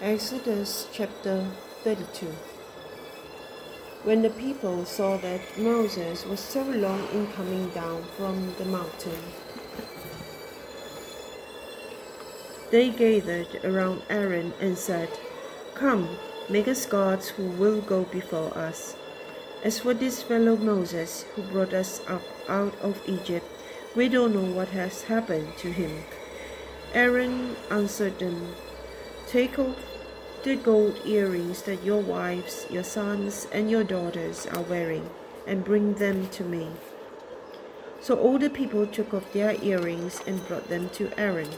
Exodus chapter 32. When the people saw that Moses was so long in coming down from the mountain, they gathered around Aaron and said, "Come, make us gods who will go before us. As for this fellow Moses who brought us up out of Egypt, we don't know what has happened to him." Aaron answered them, "Take off the gold earrings that your wives, your sons, and your daughters are wearing, and bring them to me." So all the people took off their earrings and brought them to Aaron.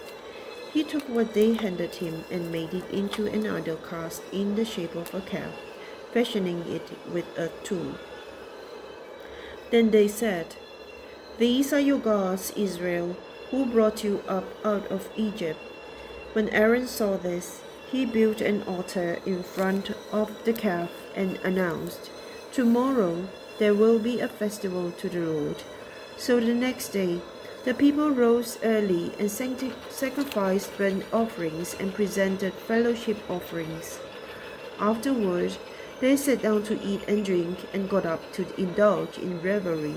He took what they handed him and made it into an idol cast in the shape of a calf, fashioning it with a tool. Then they said, "These are your gods, Israel, who brought you up out of Egypt." When Aaron saw this, he built an altar in front of the calf and announced, "Tomorrow there will be a festival to the Lord." So the next day, the people rose early and sacrificed burnt offerings and presented fellowship offerings. Afterward, they sat down to eat and drink and got up to indulge in revelry.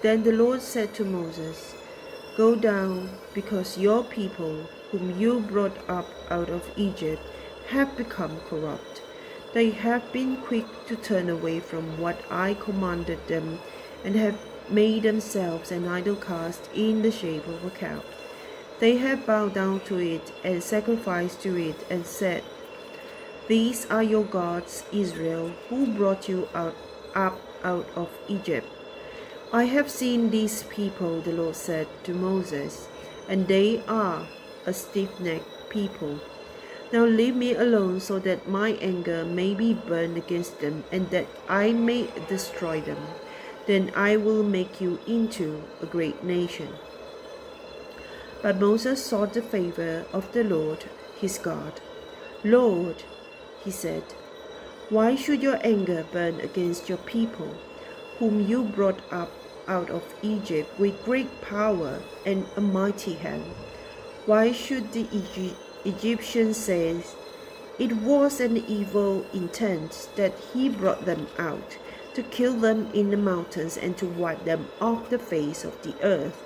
Then the Lord said to Moses, "Go down, because your people, whom you brought up out of Egypt, have become corrupt. They have been quick to turn away from what I commanded them, and have made themselves an idol cast in the shape of a calf. They have bowed down to it and sacrificed to it and said, 'These are your gods, Israel, who brought you up out of Egypt.' I have seen these people," the Lord said to Moses, "and they are a stiff-necked people. Now leave me alone so that my anger may be burned against them and that I may destroy them. Then I will make you into a great nation." But Moses sought the favor of the Lord, his God. "Lord," he said, "why should your anger burn against your people, whom you brought up out of Egypt with great power and a mighty hand? Why should the Egyptians say, 'It was an evil intent that he brought them out, to kill them in the mountains and to wipe them off the face of the earth'?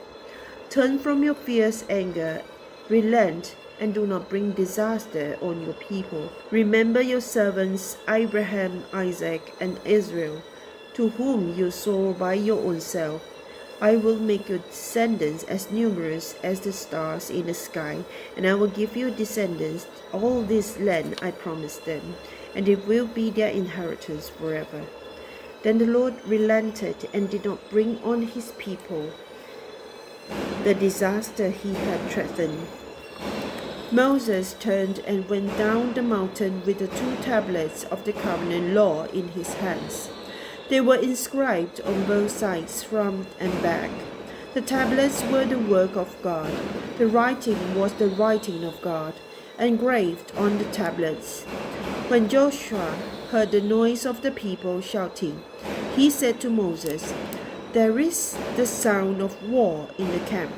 Turn from your fierce anger, relent, and do not bring disaster on your people. Remember your servants Abraham, Isaac, and Israel, to whom you swore by your own self. I will make your descendants as numerous as the stars in the sky, and I will give your descendants all this land I promised them, and it will be their inheritance forever." Then the Lord relented and did not bring on his people the disaster he had threatened. Moses turned and went down the mountain with the 2 tablets of the covenant law in his hands. They were inscribed on both sides, front and back. The tablets were the work of God. The writing was the writing of God, engraved on the tablets. When Joshua heard the noise of the people shouting, he said to Moses, "There is the sound of war in the camp."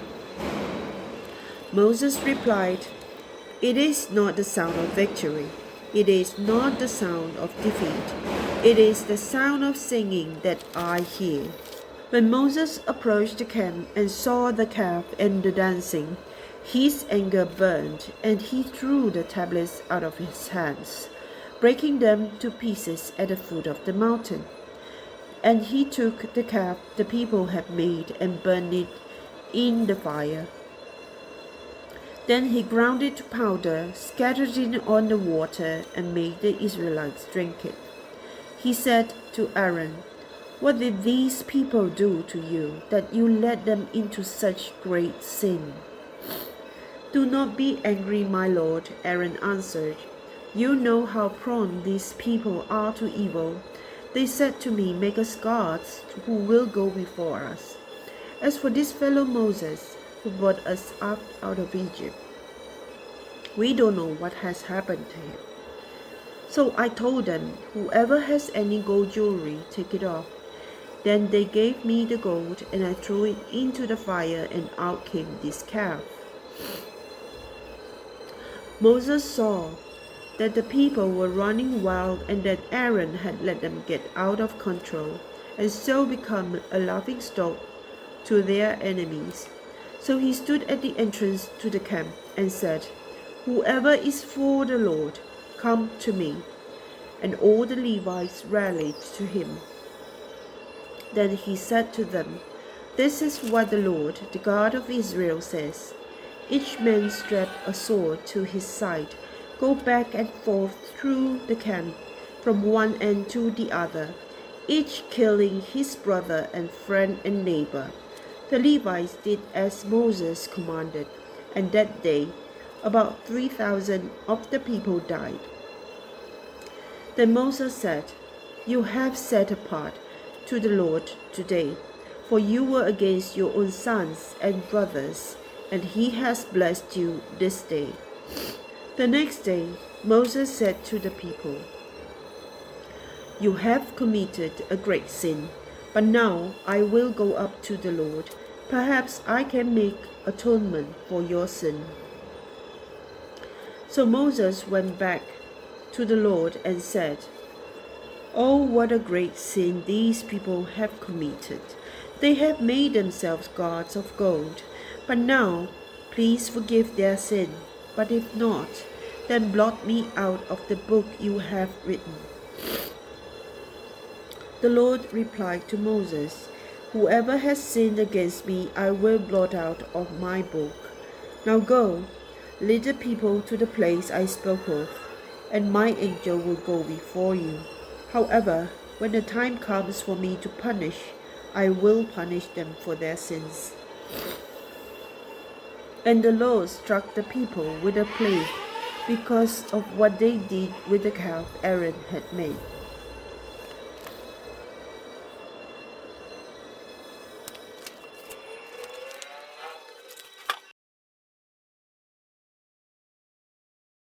Moses replied, "It is not the sound of victory. It is not the sound of defeat. It is the sound of singing that I hear." When Moses approached the camp and saw the calf and the dancing, his anger burned, and he threw the tablets out of his hands, breaking them to pieces at the foot of the mountain. And he took the calf the people had made and burned it in the fire. Then he ground it to powder, scattered it on the water, and made the Israelites drink it. He said to Aaron, "What did these people do to you, that you led them into such great sin?" "Do not be angry, my lord," Aaron answered. "You know how prone these people are to evil. They said to me, 'Make us gods who will go before us.' As for this fellow Moses, who brought us up out of Egypt, we don't know what has happened to him." So I told them, "Whoever has any gold jewelry, take it off." Then they gave me the gold, and I threw it into the fire, and out came this calf. Moses saw that the people were running wild and that Aaron had let them get out of control, and so become a laughingstock to their enemies. So he stood at the entrance to the camp and said, "Whoever is for the Lord, come to me." And all the Levites rallied to him. Then he said to them, "This is what the Lord, the God of Israel, says. Each man strap a sword to his side, go back and forth through the camp, from one end to the other, each killing his brother and friend and neighbor." The Levites did as Moses commanded, and that day about 3,000 of the people died. Then Moses said, "You have set apart to the Lord today, for you were against your own sons and brothers, and he has blessed you this day." The next day Moses said to the people, "You have committed a great sin, but now I will go up to the Lord. Perhaps I can make atonement for your sin." So Moses went back to the Lord and said, "Oh, what a great sin these people have committed. They have made themselves gods of gold. But now, please forgive their sin. But if not, then blot me out of the book you have written." The Lord replied to Moses, "Whoever has sinned against me, I will blot out of my book. Now go, lead the people to the place I spoke of, and my angel will go before you. However, when the time comes for me to punish, I will punish them for their sins." And the Lord struck the people with a plague because of what they did with the calf Aaron had made.